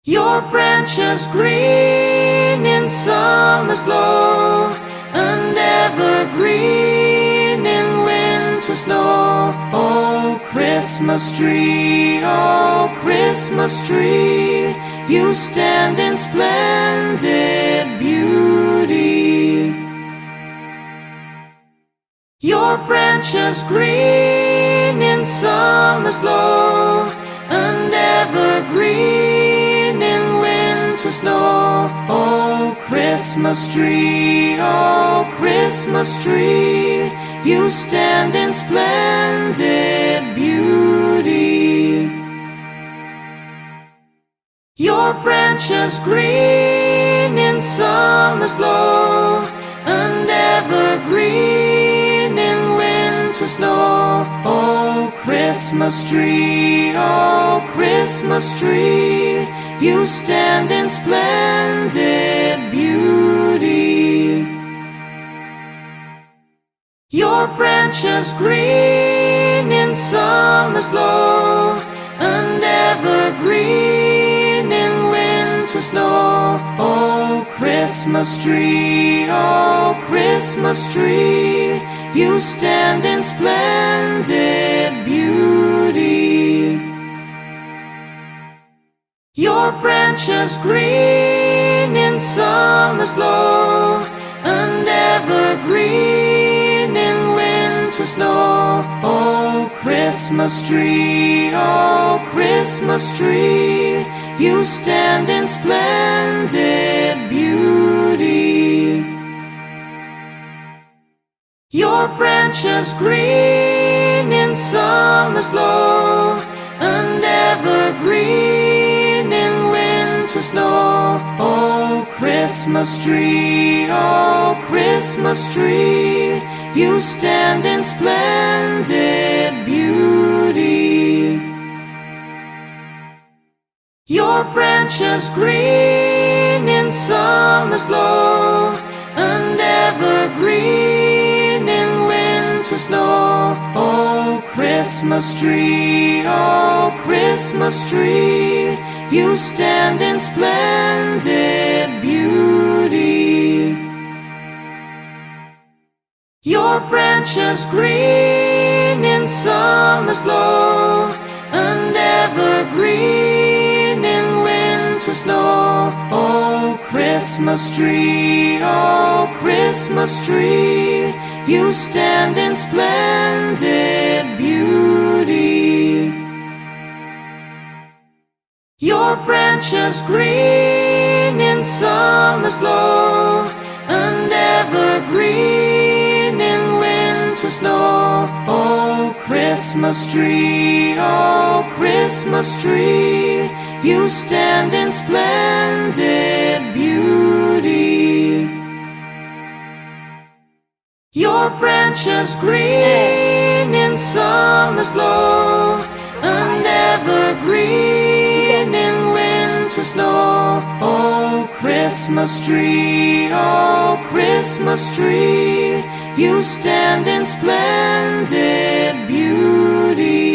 Your branches green in summer's glow, and evergreen in winter snow. Oh, Christmas tree, oh, Christmas tree, you stand in splendid beauty. Your branches green in summer's glow, and evergreen in winter snow. Oh, Christmas tree, oh, Christmas tree, you stand in splendid beauty. Your branches green in summer's glow, and evergreen in winter snow. Oh, Christmas tree, oh, Christmas tree, you stand in splendid beauty. Your branches green in summer's glow, and evergreen in winter snow. Oh, Christmas tree, oh, Christmas tree, you stand in splendid beauty. Your branches green in summer's glow, and evergreen in winter snow. Oh, Christmas tree, oh, Christmas tree, you stand in splendid beauty. Your branches green in summer's glow, and evergreen in winter snow. Oh, Christmas tree, oh, Christmas tree, you stand in splendid beauty. Your branches green in summer's glow, and evergreen in winter snow. Oh, Christmas tree, oh, Christmas tree, you stand in splendid beauty. Your branches green in summer's glow, and evergreen in winter snow. Oh, Christmas tree, oh, Christmas tree, you stand in splendid beauty. Your branches green in summer's glow, and evergreen in winter snow. Oh, Christmas tree, oh, Christmas tree, you stand in splendid beauty. Your branches green in summer's glow, and evergreen in winter snow. Oh, Christmas tree, oh, Christmas tree, you stand in splendid beauty.